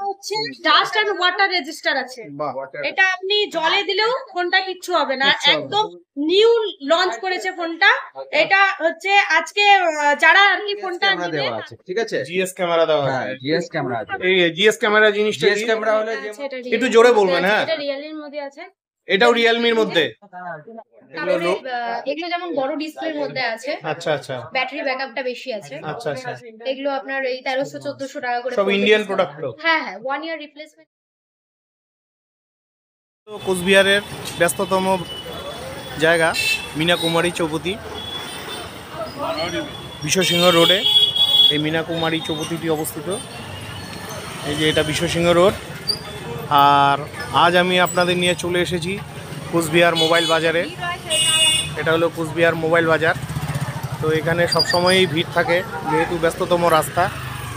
হচ্ছে dust and water register আছে, এটা আপনি জলে দিলেও ফোনটা কিচ্ছু হবে না, একদম নিউ লঞ্চ করেছে ফোনটা। এটা হচ্ছে আজকে যারা আর কি ফোনটা দেওয়া আছে, ঠিক আছে, জিএস ক্যামেরা দেওয়া আছে, জিএস ক্যামেরা আছে। এই জিএস ক্যামেরা জিনিসটা, জিএস ক্যামেরা হলে একটু জোরে বলবেন। হ্যাঁ, এটা রিয়েলমির মধ্যে আছে, এটাও রিয়েলমির মধ্যে। এগুলো যেমন বড় ডিসপ্লের মধ্যে আছে। আচ্ছা আচ্ছা, ব্যাটারি ব্যাকআপটা বেশি আছে। আচ্ছা আচ্ছা, এগুলো আপনার এই 1300-1400 টাকা করে, সব ইন্ডিয়ান প্রোডাক্ট। হ্যাঁ হ্যাঁ, 1 ইয়ার রিপ্লেসমেন্ট। কোচবিহারের ব্যস্ততম জায়গা মীনাকুমারী চৌপতি, বিশ্বসিংহ রোডে এই মীনাকুমারী চৌপতিটি অবস্থিত। এই যে এটা বিশ্বসিংহ রোড। আর আজ আমি আপনাদের নিয়ে চলে এসেছি কোচবিহার মোবাইল বাজারে। এটা হলো কোচবিহার মোবাইল বাজার। তো এখানে সবসময়ই ভিড় থাকে যেহেতু ব্যস্ততম রাস্তা।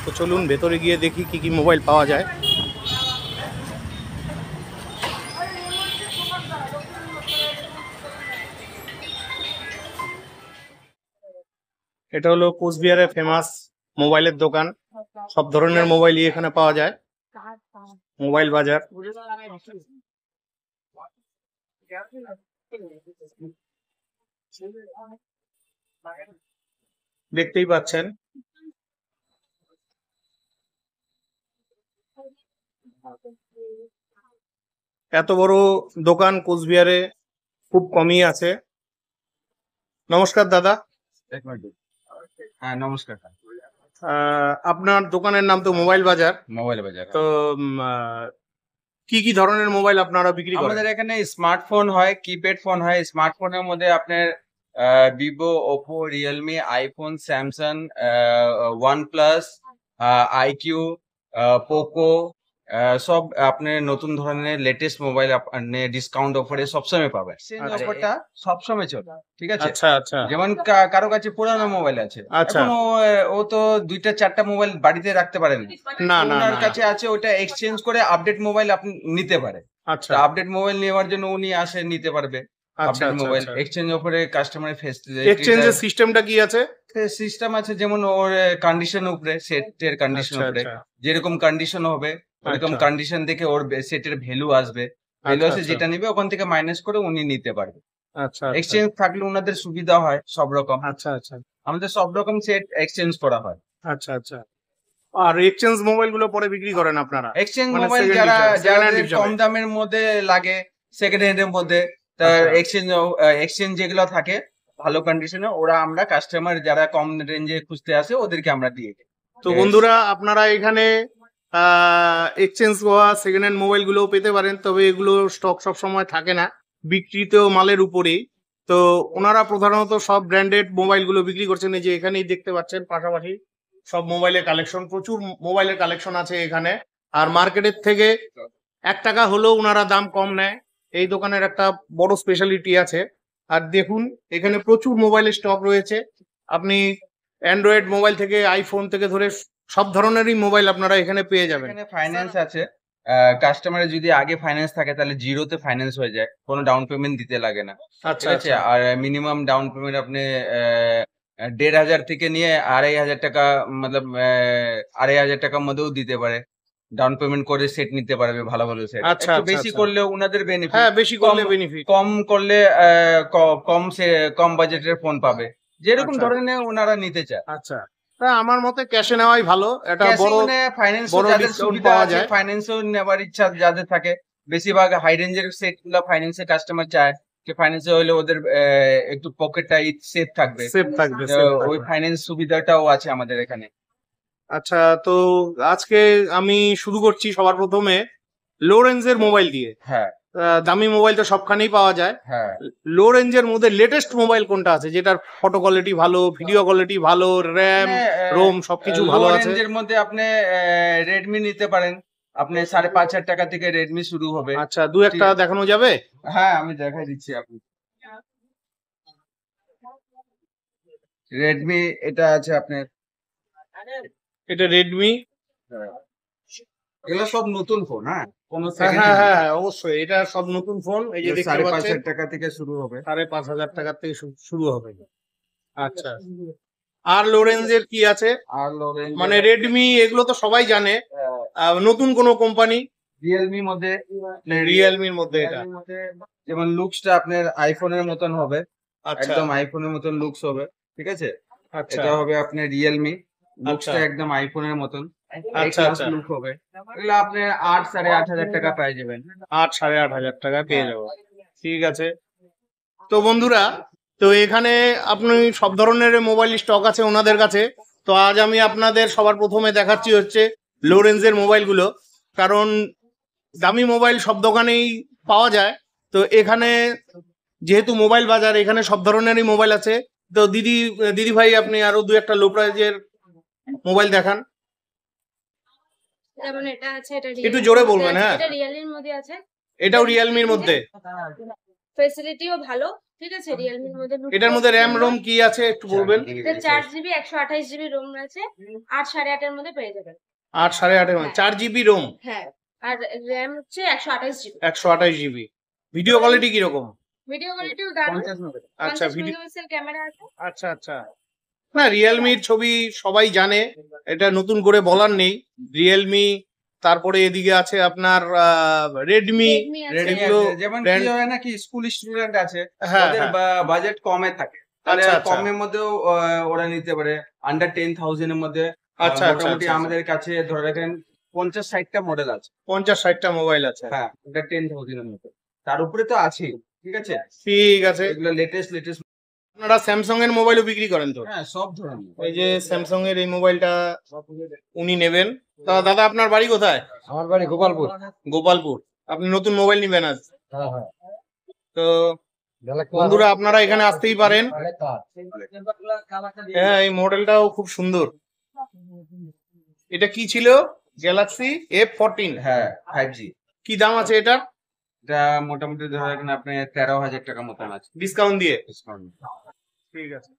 তো চলুন ভেতরে গিয়ে দেখি কি কি মোবাইল পাওয়া যায়। এটা হলো কোচবিহারের ফেমাস মোবাইলের দোকান, সব ধরনের মোবাইলই এখানে পাওয়া যায়। মোবাইল বাজার। দেখতেই পাচ্ছেন এত বড় দোকান কোচবিহারে খুব কমই আছে। নমস্কার দাদা। হ্যাঁ নমস্কার। আপনার দোকানের নাম তো মোবাইল বাজার। মোবাইল বাজার। তো কি কি ধরনের মোবাইল আপনারা বিক্রি করেন? আমাদের এখানে স্মার্টফোন হয়, কিপ্যাড ফোন হয়। স্মার্টফোনের মধ্যে আপনার Vivo, Oppo, Realme, iPhone, Samsung, OnePlus, iQOO, Poco, সব আপনার নতুন ধরনের লেটেস্ট মোবাইল আপনি ডিসকাউন্ট অফারে সবসময় পাবেন। অফারটা সবসময় চলে, ঠিক আছে। আচ্ছা আচ্ছা, যেমন কারো কাছে পুরানো মোবাইল আছে, আচ্ছা, এখন ও তো 2টা-4টা মোবাইল বাড়িতে রাখতে পারেন না না, ওনার কাছে আছে, ওটা এক্সচেঞ্জ করে আপডেট মোবাইল আপনি নিতে পারে। আচ্ছা, আপডেট মোবাইল নেওয়ার জন্য উনি আসে নিতে পারবে। আচ্ছা আপডেট মোবাইল আচ্ছা। এক্সচেঞ্জ অফারে কাস্টমার ফেস এক্সচেঞ্জের সিস্টেমটা কি আছে? সিস্টেম আছে, যেমন ওর কন্ডিশন উপরে, সেটের কন্ডিশন আচ্ছা উপরে আচ্ছা, যেরকম কন্ডিশন হবে ওরকম আচ্ছা। কন্ডিশন দেখে ওর সেটের ভ্যালু আসবে। ভ্যালু আচ্ছা, আছে যেটা নিবে ওখান থেকে মাইনাস করে উনি নিতে পারবে। আচ্ছা, এক্সচেঞ্জ থাকলে ওনাদের সুবিধা হয় সব রকম। আচ্ছা আচ্ছা, আমাদের সব রকম সেট এক্সচেঞ্জ করা হয়। আচ্ছা আচ্ছা। আর এক্সচেঞ্জ মোবাইল গুলো পরে বিক্রি করেন আপনারা? এক্সচেঞ্জ মানে মোবাইল second যারা edition, second hand যাদের হিসাবে? কম দামের মধ্যে লাগে, সেকেন্ড হ্যান্ড এর মধ্যে, তার আচ্ছা। এক্সচেঞ্জ যেগুলো থাকে ভালো কন্ডিশনে, ওরা আমরা কাস্টমার যারা কম রেঞ্জে খুঁজতে আসে ওদেরকে আমরা দিয়ে দিই। তো বন্ধুরা আপনারা এখানে এক্সচেঞ্জ হওয়া সেকেন্ড হ্যান্ড মোবাইল গুলো পেতে পারেন, তবে এগুলো স্টক সব সময় থাকে না, বিক্রিত মালের উপরেই। তো ওনারা প্রধানত সব ব্র্যান্ডেড মোবাইল গুলো বিক্রি করছেন। এই যে এখানেই দেখতে পাচ্ছেন পাশাপাশি সব মোবাইলের কালেকশন, প্রচুর মোবাইলের কালেকশন আছে এখানে। আর মার্কেটের থেকে 1 টাকা হলেও ওনারা দাম কম নেয়, এই দোকানের একটা বড় স্পেশালিটি আছে। আর দেখুন এখানে প্রচুর মোবাইলের স্টক রয়েছে। আপনি অ্যান্ড্রয়েড মোবাইল থেকে আইফোন থেকে ধরে সব ধরনেরই মোবাইল আপনারা এখানে পেয়ে যাবেন। এখানে ফাইন্যান্স আছে, কাস্টমারের যদি আগে ফাইন্যান্স থাকে তাহলে জিরোতে ফাইন্যান্স হয়ে যায়, কোনো ডাউন পেমেন্ট দিতে লাগে না। আচ্ছা ঠিক আছে। আর মিনিমাম ডাউন পেমেন্ট আপনি 1,500 থেকে নিয়ে 2,500 টাকা, মতলব 2,500 টাকার মধ্যেও দিতে পারে। ডাউন পেমেন্ট করে সেট নিতে পারবে, ভালো ভালো সেট। আচ্ছা, একটু আচ্ছা, বেশি আচ্ছা। করলে ওনাদের বেনিফিট। হ্যাঁ, বেশি করলে বেনিফিট, কম করলে কম বাজেটের ফোন পাবে, যেরকম আচ্ছা। ধরনের ওনারা নিতে চায়। আচ্ছা, তা আমার মতে ক্যাশে নেওয়াই ভালো। এটা বড় ফাইন্যান্স বড় যাদের ডিসকাউন্ট সুবিধা পাওয়া আছে, যায়। ফাইন্যান্সও নেওয়ার ইচ্ছা যাদের থাকে, বেশিরভাগ হাই রেঞ্জের সেট গুলো ফাইন্যান্সের কাস্টমার চায় যে ফাইন্যান্সে হলে ওদের একটু পকেটটা সেফ থাকবে, সেফ থাকবে, তো safe ওই থাকবে। ফাইন্যান্স সুবিধাটাও আছে আমাদের এখানে। আচ্ছা, তো আজকে আমি শুরু করছি সবার প্রথমে লো রেঞ্জের মোবাইল দিয়ে। হ্যাঁ দামি মোবাইল তো সবখানেই পাওয়া যায়। হ্যাঁ, লো রেঞ্জের মধ্যে লেটেস্ট মোবাইল কোনটা আছে যেটার ফটো কোয়ালিটি ভালো, ভিডিও কোয়ালিটি ভালো, র্যাম রোম সবকিছু ভালো আছে? রেঞ্জের মধ্যে আপনি রেডমি নিতে পারেন, আপনি 5,500 টাকা থেকে রেডমি শুরু হবে। আচ্ছা, দু একটা দেখানো যাবে? হ্যাঁ আমি দেখাই দিচ্ছি আপনি। রেডমি এটা আছে আপনার, এটা রেডমি। এগুলো সব নতুন ফোন। হ্যাঁ হ্যাঁ হ্যাঁ অবশ্যই, এটা সব নতুন ফোন। এই যে দেখতে পাচ্ছেন 5,500 টাকা থেকে শুরু হবে। 5,500 টাকা থেকে শুরু হবে। আচ্ছা, আর লো রেঞ্জের কি আছে? আর লো রেঞ্জ মানে রেডমি এগুলো তো সবাই জানে, নতুন কোনো কোম্পানি? রিয়েলমির মধ্যে রিয়েলমির মধ্যে এটা। Realme র মধ্যে যেমন লুকসটা আপনার আইফোনের মতন হবে, আচ্ছা একদম আইফোনের মতন লুকস হবে, ঠিক আছে। আচ্ছা এটা হবে আপনার রিয়েলমি, লুকসটা আচ্ছা। একদম আইফোনের মতন আচ্ছা, আচ্ছা। লুক হবে। এগুলো আপনি 8-8.5 টাকা পেয়ে যাবেন। 8-8,500 টাকায় পেয়ে যাবো। ঠিক আছে। তো বন্ধুরা, তো এখানে আপনি সব ধরনের মোবাইল স্টক আছে ওনাদের কাছে। তো আজ আমি আপনাদের সবার প্রথমে দেখাচ্ছি হচ্ছে লো রেঞ্জের মোবাইলগুলো, কারণ দামি মোবাইল সব দোকানেই পাওয়া যায়। তো এখানে যেহেতু মোবাইল বাজার, এখানে সব ধরনেরই মোবাইল আছে। তো দিদি ভাই, আপনি আরো 2-1টা লো প্রাইজের মোবাইল দেখান। যেমন এটা আছে, এটা একটু জোরে বলবেন, হ্যাঁ। এটা রিয়েলমির মধ্যে আছে, এটাও রিয়েলমির মধ্যে। ফ্যাসিলিটিও ভালো, ঠিক আছে। রিয়েলমির মধ্যে এটার মধ্যে র্যাম রোম কি আছে একটু বলবেন? এটা 4GB 128GB রোম আছে, 8-8.5 এর মধ্যে পেয়ে যাবেন। 8-8.5 4GB রোম, হ্যাঁ, আর র্যাম হচ্ছে 128GB। 128GB। ভিডিও কোয়ালিটি কিরকম? ভিডিও কোয়ালিটিও দারুণ। আচ্ছা 50 ভিডিও, মেগাপিক্সেল ক্যামেরা আছে। আচ্ছা আচ্ছা। না, রিয়েলমির ছবি সবাই জানে, এটা নতুন করে বলার নেই। রিয়েলমি, তারপরে এদিকে আছে আপনার রেডমি। Redmi আছে। Redmi এগুলো আছে। যেমন brand- কি হয় না কি, স্কুল স্টুডেন্ট আছে, হ্যাঁ, ওদের হ্যাঁ। বাজেট কমে থাকে, তাহলে আচ্ছা, আচ্ছা। কমের মধ্যেও ওরা নিতে পারে। আন্ডার 10,000 এর মধ্যে আচ্ছা, আচ্ছা, মোটামুটি আচ্ছা। আমাদের কাছে ধরে রাখেন 50-60টা মডেল আছে। 50-60টা মোবাইল আছে। হ্যাঁ, আন্ডার 10,000 এর মধ্যে, তার উপরে তো আছে, ঠিক আছে। ঠিক আছে। এগুলো লেটেস্ট। আপনারা স্যামসাং এর মোবাইলও বিক্রি করেন তো? হ্যাঁ, সব ধরনের। এই যে স্যামসাং এর এই মোবাইলটা উনি নেবেন। তা দাদা, আপনার বাড়ি কোথায়? আমার বাড়ি গোপালপুর। গোপালপুর। আপনি নতুন মোবাইল নিবেন আজ? হ্যাঁ হ্যাঁ। তো বন্ধুরা, আপনারা এখানে আসতেই পারেন। হ্যাঁ, এই মডেলটাও খুব সুন্দর। এটা কি ছিল? Galaxy F14। হ্যাঁ, 5G। কি দাম আছে এটা? এটা মোটামুটি ধরে রাখেন আপনি 13,000 টাকা মতন আছে ডিসকাউন্ট দিয়ে? ডিসকাউন্ট। ঠিক আছে।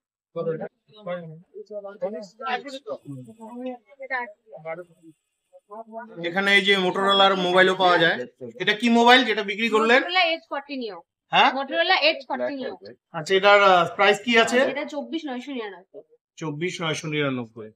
এখানে এই যে মোটরোলার মোবাইলও পাওয়া যায়। এটা কি মোবাইল যেটা বিক্রি করলেন? Motorola Edge 40 Neo। হ্যাঁ, Motorola Edge 40 Neo। আচ্ছা, এটার প্রাইস কি আছে? এটা 24,999। 24,999।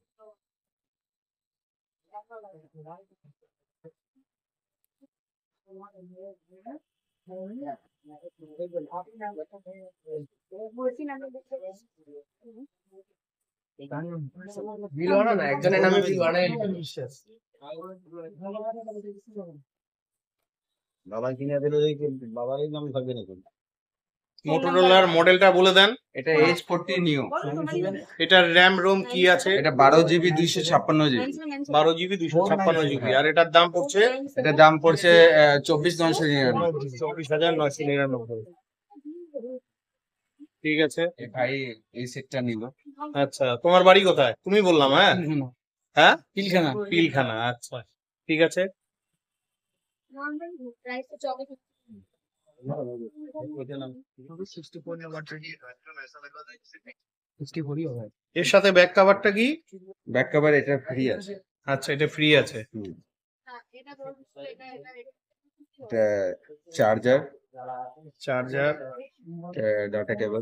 বিল বানানো না, একজনের নামে বিল বানাই বাবা কিনে দিল, বাবারই নাম থাকবে না। মোটরোলার মডেলটা বলে দেন। এটা H40 নিউ। এটার র্যাম রোম কি আছে? এটা 12GB 256GB। 12GB 256GB। আর এটার দাম পড়ছে এটার দাম পড়ছে 24,999। 24,999। ঠিক আছে। এই ভাই এই সেটটা নিল। আচ্ছা, তোমার বাড়ি কোথায়? তুমি বললাম, হ্যাঁ হ্যাঁ, পিলখানা। পিলখানা। আচ্ছা, ঠিক আছে। এর সাথে ব্যাক কভারটা কি? ব্যাক কভার এটা ফ্রি আছে। আচ্ছা, এটা ফ্রি আছে। এটা চার্জার, চার্জার, ডাটা কেবল,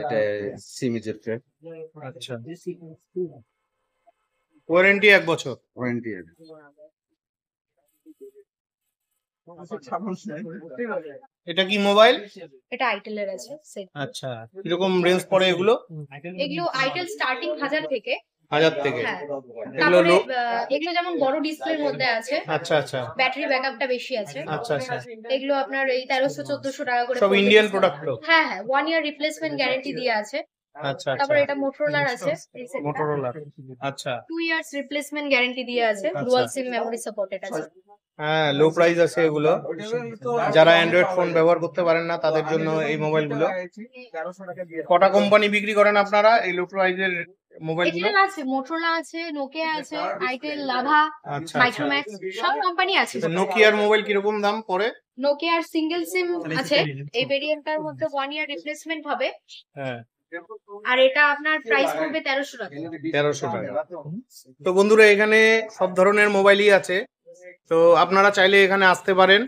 এটা সিম ইজেক্টর, আচ্ছা। ওয়ারেন্টি 1 বছর। ওয়ারেন্টি আছে। এটা কি মোবাইল? এটা আইটেল এর আছে সেট। আচ্ছা, কিরকম রেঞ্জ পড়ে এগুলো? এগুলো আইটেল স্টার্টিং 1000 থেকে। 1000 থেকে। হ্যাঁ। এগুলো তারপরে এগুলো যেমন বড় ডিসপ্লের মধ্যে আছে, আচ্ছা আচ্ছা ব্যাটারি ব্যাকআপটা বেশি আছে। আচ্ছা আচ্ছা। এগুলো আপনার এই 1300-1400 টাকা করে সব পড়বে। ইন্ডিয়ান প্রোডাক্ট তো? হ্যাঁ হ্যাঁ, 1 ইয়ার রিপ্লেসমেন্ট গ্যারান্টি দিয়ে আছে। আচ্ছা আচ্ছা। তারপরে এটা মোটরোলার আছে, এই সেটটা মোটরোলা, আচ্ছা। 2 ইয়ার্স রিপ্লেসমেন্ট গ্যারান্টি দিয়ে আছে, আচ্ছা। ডুয়াল সিম মেমরি সাপোর্টেড আছে। হ্যাঁ, লো প্রাইস আছে এগুলো। যারা অ্যান্ড্রয়েড ফোন ব্যবহার করতে পারেন না তাদের জন্য এই মোবাইলগুলো। কটা কোম্পানি বিক্রি করেন আপনারা এই লো প্রাইজের মোবাইলগুলো? এখানে আছে মোটরোলা আছে, নোকিয়া আছে, আইটেল, লাভা, আচ্ছা, মাইক্রোম্যাক্স, সব কোম্পানি আছে। নোকিয়ার মোবাইল কিরকম দাম পড়ে? নোকিয়ার সিঙ্গেল সিম আছে, এই ভেরিয়েন্টটার মধ্যে 1 ইয়ার রিপ্লেসমেন্ট হবে। হ্যাঁ, আর এটা আপনার প্রাইস পড়বে 1300 টাকা। 1300 টাকা। তো বন্ধুরা, এখানে সব ধরনের মোবাইলই আছে। তো আপনারা চাইলে এখানে আসতে পারেন।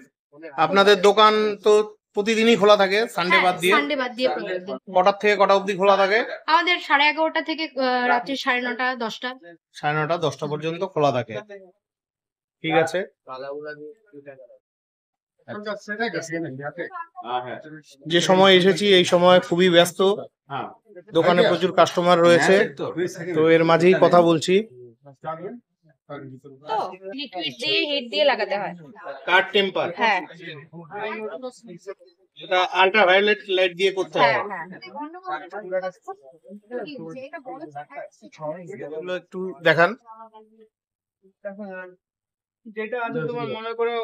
আপনাদের দোকান তো প্রতিদিনই খোলা থাকে সানডে বাদ দিয়ে? সানডে বাদ দিয়ে প্রতিদিন। কটার থেকে কটা অবধি খোলা থাকে? আমাদের 11:30 থেকে রাত্রি 9:30 10টা। 9:30 10টা পর্যন্ত খোলা থাকে। ঠিক আছে, যে সময় এসেছি এই সময় খুবই ব্যস্ত, দোকানে প্রচুর কাস্টমার রয়েছে, তো এর মাঝেই কথা বলছি। তো লিকুইড দিয়ে হিট দিয়ে লাগাতে হয়। কার টেম্পার, হ্যাঁ এটা আল্ট্রাভায়োলেট লাইট দিয়ে করতে হয়। হ্যাঁ হ্যাঁ। এগুলো একটু দেখান। যেটা আছে তোমার মনে করো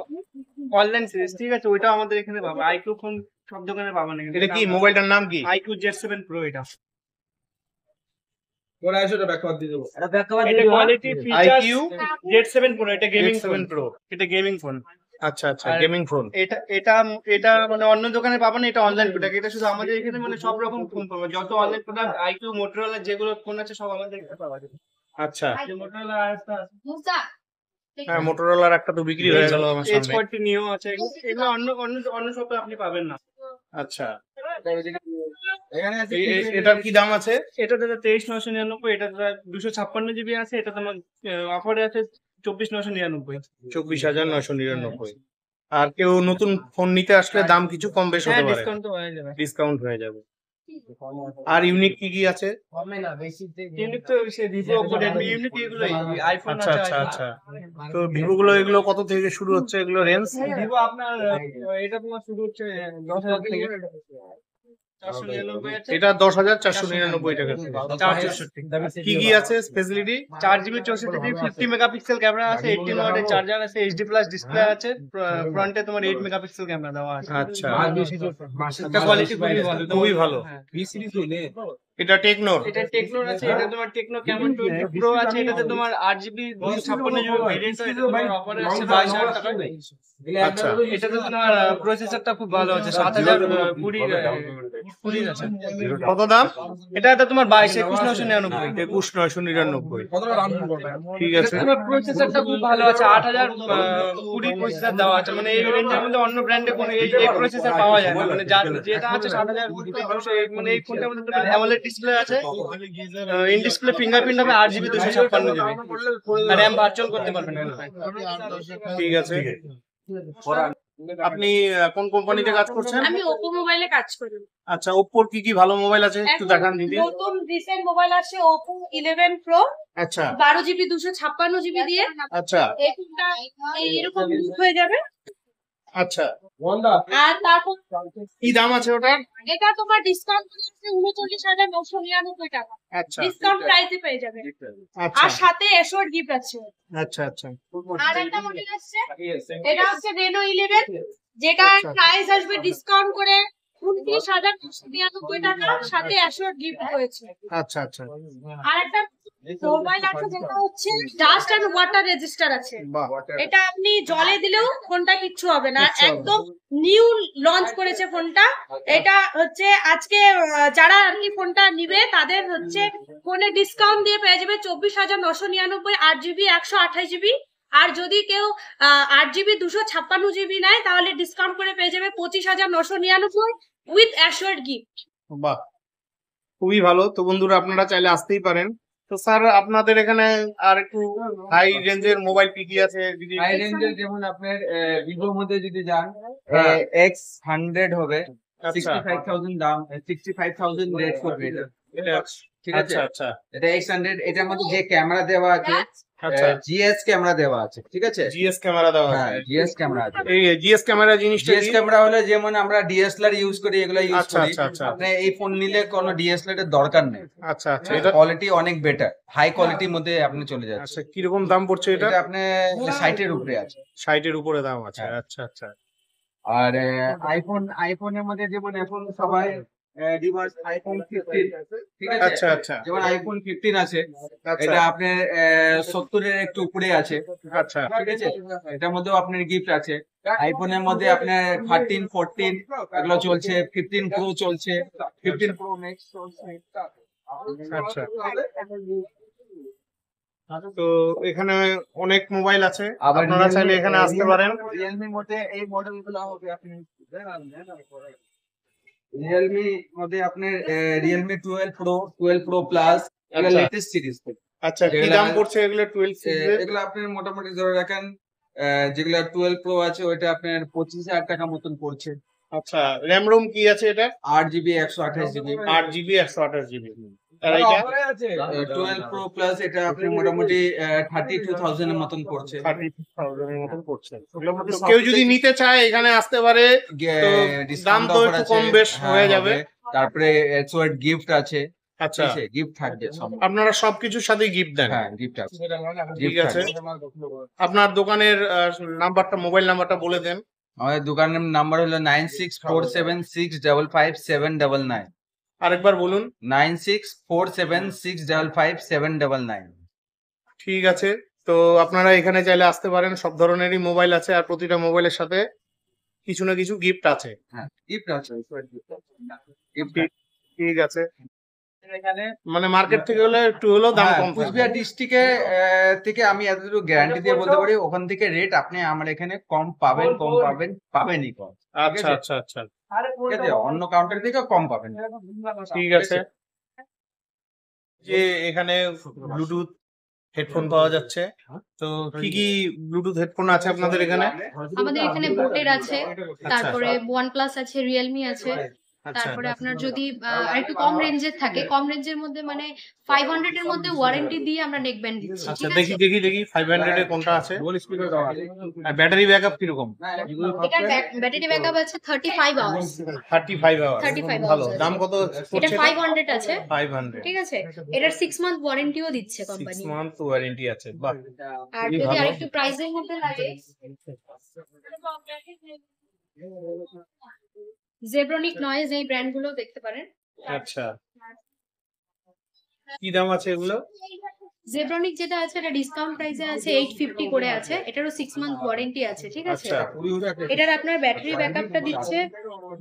অনলাইন সিরিজ, ঠিক আছে, ওইটা আমাদের এখানে পাবে। আইকিউ ফোন সব দোকানে পাবে না। এটা কি, মোবাইলটার নাম কি? IQOO Z7 Pro। এটা এটা quality feature IQ Z7 Pro, এটা গেমিং Z7 ফোন। Pro। এটা গেমিং ফোন। আচ্ছা আচ্ছা, আর গেমিং ফোন। এটা এটা এটা মানে অন্য দোকানে পাবে না, এটা অনলাইন প্রোডাক্ট। এটা শুধু আমাদের এখানে মানে সব রকম ফোন পাবে, যত অনলাইন প্রোডাক্ট আইকিউ মোটরোলা যেগুলো ফোন আছে সব আমাদের এখানে পাওয়া যাবে। আচ্ছা, মোটরোলা হ্যাঁ, মোটরোলার একটা তো বিক্রি হয়ে গেল আমার সামনে। H40 নিও আছে, এগুলো অন্য অন্য অন্য শপে আপনি পাবেন না। আচ্ছা, এটার কি দাম আছে? এটা দাদা 23,999। এটা দাদা 256 জিবি আছে। এটা তোমার অফারে আছে 24,999। 24,999। আর কেউ নতুন ফোন নিতে আসলে দাম কিছু কম বেশ হ্যাঁ, হতে পারে, ডিসকাউন্ট তো হয়ে যাবে। ডিসকাউন্ট হয়ে যাবে। আর ইউনিক কি কি আছে? ইউনিক তো সে ভিভো, ওপো, রেডমি, ইউনিক এগুলোই। আইফোন আচ্ছা আছে। আচ্ছা আচ্ছা, তো ভিভো গুলো এগুলো কত থেকে শুরু হচ্ছে, এগুলো রেঞ্জ? ভিভো আপনার এটা তোমার শুরু হচ্ছে 10,000 থেকে। 499 আছে। এটা 10,499 টাকা থেকে। 464। কি কি আছে facility? 4GB 64GB 50 megapixel camera আছে, 18 ওয়াটের চার্জার আছে, HD প্লাস ডিসপ্লে আছে, ফ্রন্টে তোমার 8 মেগাপিক্সেল ক্যামেরা দেওয়া আছে। আচ্ছা, এটা কোয়ালিটি খুবই ভালো। খুবই ভালো। হ্যাঁ। এটা টেকনোর? এটা টেকনোর আছে। এটা তোমার টেকনো ক্যামন 20 প্রো আছে। এটাতে তোমার 8GB 256GB ভেরিয়েন্ট আছে। এটা তোমার অফারে আছে 22,000 টাকা। আচ্ছা, এটাতে তোমার প্রসেসরটা খুব ভালো আছে, 7020 আছে। কত দাম? এটা তোমার 21,999। 21,999। ঠিক আছে, তোমার প্রসেসরটা খুব ভালো আছে, 8020 প্রসেসর দেওয়া আছে। মানে এই রেঞ্জের মধ্যে অন্য ব্র্যান্ডে কোনো এই প্রসেসর পাওয়া যায় না। মানে যেটা আছে 7020, মানে এই ফোনটার মধ্যে তোমার অ্যামোলেড ডিসপ্লে আছে, ইন ডিসপ্লে ফিঙ্গারপ্রিন্ট হবে, 8GB 256GB, আর RAM ভার্চুয়াল করতে পারবেন। ঠিক আছে। আপনি কোন কোম্পানিতে কাজ করছেন? আমি ওপো মোবাইলে কাজ করি। আচ্ছা, ওপ্পোর কি কি ভালো মোবাইল আছে একটু এখন দেখান দিদি। নতুন রিসেন্ট মোবাইল আছে ওপো 11 প্রো, আচ্ছা 12GB 256GB দিয়ে। আচ্ছা এই ফোনটা এরকম লুক হয়ে যাবে। আচ্ছা, আর তারপর কি দাম আছে ওটার? এটা তোমার ডিসকাউন্ট করে আছে 39,999 টাকা। আচ্ছা ডিসকাউন্ট প্রাইসে পেয়ে যাবে। আচ্ছা আর সাথে এশোর গিফট আছে। আচ্ছা আচ্ছা, আর একটা মডেল আছে, এটা হচ্ছে রেনো 11, যেটা আচ্ছা। প্রাইস আসবে ডিসকাউন্ট করে 29,999 টাকা, সাথে এশোর গিফট রয়েছে। আচ্ছা আচ্ছা, আর একটা মোবাইল আছে যেটা হচ্ছে ডাস্ট এন্ড ওয়াটার রেজিস্টার আছে। বাহ, এটা আপনি জলে দিলেও ফোনটা কিচ্ছু হবে না, কিচ্ছু হবে না। একদম নিউ লঞ্চ করেছে ফোনটা। এটা হচ্ছে আজকে যারা আর কি ফোনটা নিবে তাদের হচ্ছে ফোনে ডিসকাউন্ট দিয়ে পেয়ে যাবে 24,999, 8GB 128GB। আর যদি কেউ 8GB 256GB নেয় তাহলে ডিসকাউন্ট করে পেয়ে যাবে 25,999 উইথ অ্যাশোর্ড গিফট। বাহ, খুবই ভালো। তো বন্ধুরা, আপনারা চাইলে আসতেই পারেন। তো স্যার, আপনাদের এখানে আর একটু হাই রেঞ্জের মোবাইল কি কি আছে যদি? হাই রেঞ্জের যেমন আপনার ভিভোর মধ্যে যদি যান, হ্যাঁ। X100 হবে, আচ্ছা 65,000 দাম, 65,000 রেট করবে এটা। ঠিক আছে, আচ্ছা আচ্ছা এটা X100। এটার মধ্যে যে ক্যামেরা দেওয়া আছে, আচ্ছা, জিএস ক্যামেরা দেওয়া আছে, ঠিক আছে। জিএস ক্যামেরা দেওয়া হ্যাঁ, আছে। জিএস ক্যামেরা আছে। এই জিএস ক্যামেরা জিনিসটা জিএস কি? ক্যামেরা হলে যেমন আমরা ডিএসএলআর ইউজ করি, এগুলো ইউজ আচ্ছা করি। আচ্ছা আচ্ছা আপনি এই ফোন নিলে কোনো ডিএসএলআর এর দরকার নেই। আচ্ছা আচ্ছা, এটা কোয়ালিটি অনেক বেটার, হাই কোয়ালিটির মধ্যে আপনি চলে যাচ্ছেন। আচ্ছা, কিরকম দাম পড়ছে এটা? এটা আপনি 60 উপরে আছে। 60-এর উপরে দাম আছে। হ্যাঁ। আচ্ছা আচ্ছা, আর আইফোনের মধ্যে যেমন এখন সবাই ডিভাইস আইফোন 15, ঠিক আছে। আচ্ছা আচ্ছা যেমন আইফোন 15 আছে, আচ্ছা এটা আপনার 70-এর একটু উপরে আছে, আচ্ছা ঠিক আছে। এটার মধ্যেও আপনার গিফট আছে। আইফোনের মধ্যে আপনার 13, 14 এগুলো চলছে, 15 প্রো চলছে, 15 প্রো ম্যাক্স চলছে। আচ্ছা। তো এখানে অনেক মোবাইল আছে, আপনারা চাইলে এখানে আসতে পারেন। রিয়েলমির মধ্যে এই মডেল গুলো হবে আপনি রিয়েলমি মধ্যে আপনার রিয়েলমি 12 প্রো প্লাস এগুলো আচ্ছা। Latest series. আচ্ছা, কি দাম পড়ছে এগুলো 12 সিরিজের? এগুলো আপনি মোটামুটি ধরে রাখেন যেগুলো 12 প্রো আছে ওইটা আপনার 25,000 টাকা মতন পড়ছে। আচ্ছা, র্যাম রোম কি আছে এটা? 8GB 128GB 8GB 128GB। আর এটা 12 প্রো প্লাস এটা আপনি মোটামুটি 32,000 এর মতন পড়ছে। 32,000 এর মতন পড়ছে। তো কেউ যদি নিতে চায় এখানে আসতে পারে, তো দাম তো একটু কম বেশ হয়ে যাবে। তারপরে এক্সওয়ার্ড গিফট আছে। আচ্ছা, গিফট থাকবে সব। আপনারা সবকিছুর সাথে গিফট দেন? হ্যাঁ, গিফট আছে। ঠিক আছে, আপনার দোকানের নাম্বারটা, মোবাইল নাম্বারটা বলে দেন। আমাদের দোকানের নাম্বার হলো 9647655799। আরেকবার বলুন। 9647655799। ঠিক আছে, তো আপনারা এখানে চাইলে আসতে পারেন। সব ধরনেরই মোবাইল আছে, আর প্রতিটা মোবাইলের সাথে কিছু না কিছু গিফট আছে। হ্যাঁ, গিফট আছে। ঠিক আছে, মানে মার্কেট থেকে হলে একটু হলেও দাম কম থাকবে। কুচবিহার ডিস্ট্রিক্টে থেকে আমি এতটুকু গ্যারান্টি দিয়ে বলতে পারি ওখান থেকে রেট আপনি আমার এখানে কম পাবেনই কম। আচ্ছা আচ্ছা আচ্ছা, ঠিক আছে, অন্য কাউন্টার থেকে কম পাবেন। ঠিক আছে। যে এখানে ব্লুটুথ হেডফোন পাওয়া যাচ্ছে, তো কি কি ব্লুটুথ হেডফোন আছে আপনাদের এখানে? আমাদের এখানে বোটের আছে, তারপরে OnePlus আছে, রিয়েলমি আছে, আচ্ছা তারপরে আপনার যদি আরেকটু কম রেঞ্জের থাকে, কম রেঞ্জের মধ্যে মানে 500 এর মধ্যে ওয়ারেন্টি দিয়ে আমরা নেক ব্যান্ড দিচ্ছি। আচ্ছা, ঠিক দেখি আছে, দেখি দেখি 500 এর কোনটা আছে? আর ব্যাটারি ব্যাকআপ কিরকম? এটার ব্যাটারি ব্যাকআপ আছে 35 আওয়ার্স। 35 আওয়ার, 35 ভালো। hours দাম কত এটা পড়ছে? 500 আছে, 500। ঠিক আছে। এটার 6 মান্থ ওয়ারেন্টিও দিচ্ছে কোম্পানি। 6 মান্থ ওয়ারেন্টি আছে, বাহ। আর খুবই যদি ভালো। আরেকটু প্রাইসের মধ্যে লাগে, জেব্রনিক নয়েজ এই ব্র্যান্ড গুলো দেখতে পারেন। আচ্ছা, কি দাম আছে এগুলো? জেব্রনিক যেটা আছে এটা ডিসকাউন্ট প্রাইসে আছে 850 করে আছে, এটারও 6 মান্থ ওয়ারেন্টি আছে, ঠিক আছে। আচ্ছা, এটার আপনার ব্যাটারি ব্যাকআপটা দিচ্ছে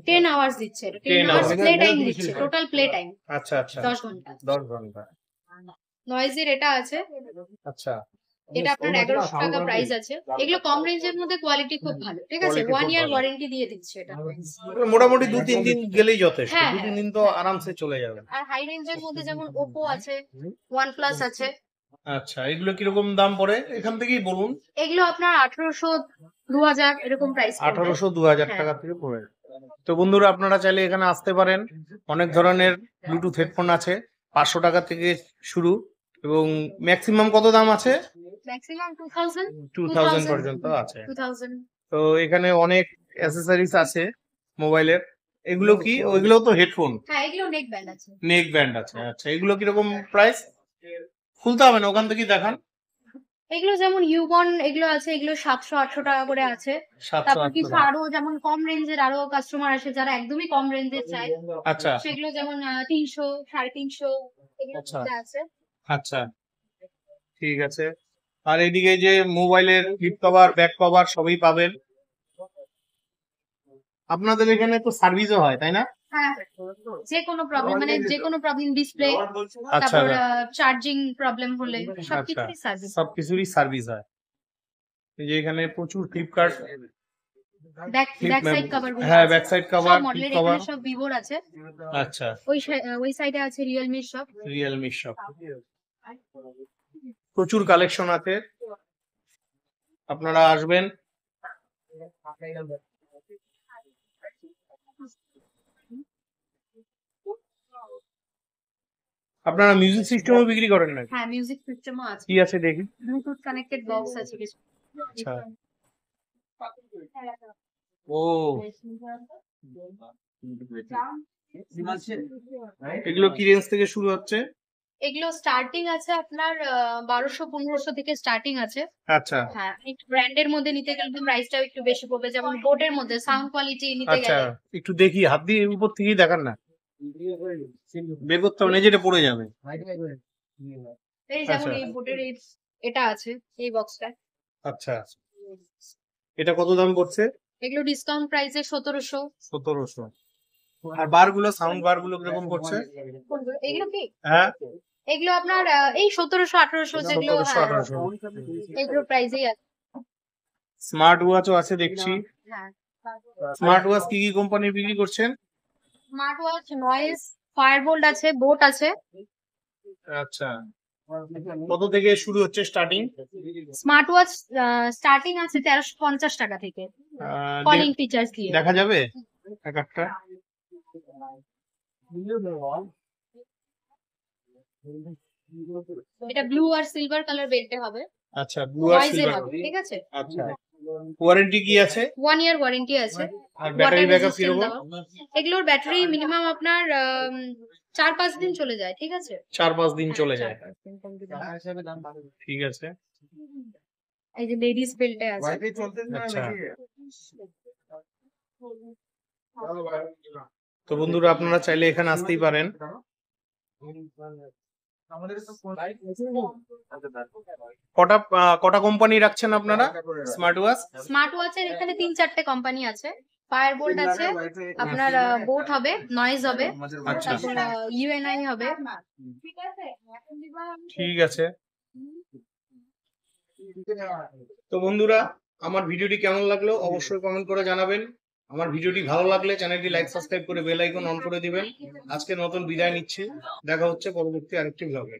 10 আওয়ার্স দিচ্ছে, 10 10 আওয়ার্স hours। প্লে টাইম দিচ্ছে, টোটাল প্লে টাইম আচ্ছা আচ্ছা, 10 ঘন্টা। 10 ঘন্টা। নয়েজের এটা আছে, আচ্ছা, এটা আপনার 1100 টাকা প্রাইস আছে। এগুলো কম রেঞ্জের মধ্যে কোয়ালিটি খুব ভালো, ঠিক আছে। Quality 1 খুব ইয়ার ভালো। ওয়ারেন্টি দিয়ে দিচ্ছে এটা। মোটামুটি 2-3 দিন গেলেই যথেষ্ট। হ্যাঁ, 2-3 দিন তো আরামসে চলে যাবে। আর হাই রেঞ্জের মধ্যে যেমন Oppo আছে, OnePlus আছে, আচ্ছা, এগুলো কিরকম দাম পড়ে এখান থেকেই বলুন। এগুলো আপনার 1800 2000 এরকম প্রাইস। 1800-2000 টাকা থেকে পড়ে। তো বন্ধুরা, আপনারা চাইলে এখানে আসতে পারেন। অনেক ধরনের ব্লুটুথ হেডফোন আছে, 500 টাকা থেকে শুরু, এবং ম্যাক্সিমাম কত দাম আছে? ম্যাক্সিমাম 2000 2000 পর্যন্ত আছে। 2000। তো এখানে অনেক অ্যাসেসরিজ আছে মোবাইলের। এগুলো কি? ওইগুলো তো হেডফোন, হ্যাঁ, এগুলো নেক ব্যান্ড আছে। নেক ব্যান্ড আছে। আচ্ছা, এগুলো কিরকম প্রাইস? খুলতে হবে না, ওখান থেকেই দেখান। এগুলো যেমন ইউবন এগুলো আছে, এগুলো 700-800 টাকা করে আছে। 700 তারপর কিছু 800 আরো যেমন কম রেঞ্জের আরো কাস্টমার আছে যারা একদমই কম রেঞ্জের চায়, আচ্ছা সেগুলো যেমন 300 350 এগুলো আচ্ছা। আছে। আচ্ছা, ঠিক আছে। আর এদিকে যে মোবাইলের ফ্লিপ কভার, ব্যাক কভার সবই পাবেন। আপনাদের এখানে তো সার্ভিসও হয়, তাই না? হ্যাঁ, যে কোনো প্রবলেম মানে যে কোনো প্রবলেম, ডিসপ্লে, আচ্ছা, তারপর চার্জিং প্রবলেম হলে সবকিছুই সার্ভিস। সবকিছুরই সার্ভিস হয়। এই যে এখানে প্রচুর ফ্লিপকার্ট, ব্যাক সাইড কভার গুলো, হ্যাঁ, ব্যাক সাইড কভার, সব মডেলের কভার। এখানে সব ভিভোর আছে। আচ্ছা, ওই সাইডে আছে রিয়েলমির সব। রিয়েলমি শপ, প্রচুর কালেকশন আছে, আপনারা আসবেন। আপনারা মিউজিক সিস্টেমও বিক্রি করেন নাকি? হ্যাঁ, মিউজিক সিস্টেমও আছে, কি আছে দেখি? ব্লুটুথ কানেক্টেড বক্স আছে কিছু। আচ্ছা, ও এগুলো কি রেঞ্জ থেকে শুরু হচ্ছে? এগুলো স্টার্টিং আছে আপনার 1200-1500 থেকে স্টার্টিং আছে। আচ্ছা হ্যাঁ, একটু ব্র্যান্ডের মধ্যে নিতে গেলে প্রাইসটাও একটু বেশি পড়বে, যেমন বোটের মধ্যে সাউন্ড কোয়ালিটি নিতে আচ্ছা, গেলে। একটু দেখি, হাত দিয়ে উপর থেকেই দেখান না, বের করতে হবে না, যেটা পড়ে যাবে। এই যেমন আচ্ছা। এই বোটের এটা আছে, এই বক্সটা। আচ্ছা, এটা কত দাম পড়ছে? এগুলো ডিসকাউন্ট প্রাইসে 1700। 1700। আর বার গুলো, সাউন্ড বার গুলো কিরকম পড়ছে? এগুলো কি? হ্যাঁ, এগুলো আপনার এই 1700-1800 যেগুলো 1700-1800 এগুলো প্রাইসেই আছে। স্মার্ট ওয়াচও আছে দেখছি। হ্যাঁ, স্মার্ট ওয়াচ কি কি কোম্পানির বিক্রি করছেন? স্মার্ট ওয়াচ, নয়েজ, ফায়ারবোল্ট আছে, বোট আছে। আচ্ছা, কত থেকে শুরু হচ্ছে স্টার্টিং? স্মার্ট ওয়াচ স্টার্টিং আছে 1350 টাকা থেকে, কলিং ফিচার্স দিয়ে। দেখা যাবে এক একটা? এটা ব্লু আর সিলভার কালার বেল্টে হবে, আচ্ছা, ব্লু আর নয়েজের সিলভার। হবে, ঠিক আছে। আচ্ছা, ওয়ারেন্টি কি আছে? 1 ইয়ার ওয়ারেন্টি আছে। আর ব্যাটারি Water ব্যাকআপ resistant কিরকম? দেওয়া। এগুলোর ব্যাটারি মিনিমাম আপনার 4-5 দিন চলে যায়, ঠিক আছে। 4-5 দিন চলে যায়। 4-5 দিন continue। ঠিক আছে। এই যে লেডিস বেল্টে আছে। আচ্ছা, তো বন্ধুরা আপনারা চাইলে এখানে আসতেই পারেন। কটা কোম্পানি রাখছেন আপনারা স্মার্ট ওয়াচ? স্মার্ট ওয়াচের এখানে 3-4টে কোম্পানি আছে। ফায়ারবোল্ট আছে, আপনার বোট হবে, নয়েজ হবে, আচ্ছা, তারপর ইউএনআই হবে। ঠিক আছে। তো বন্ধুরা, আমার ভিডিওটি কেমন লাগলো অবশ্যই কমেন্ট করে জানাবেন। আমার ভিডিওটি ভালো লাগলে চ্যানেলটি লাইক, সাবস্ক্রাইব করে বেল আইকন অন করে দিবেন। আজকে নতুন বিদায় নিচ্ছি, দেখা হচ্ছে পরবর্তী আরেকটি ব্লগে।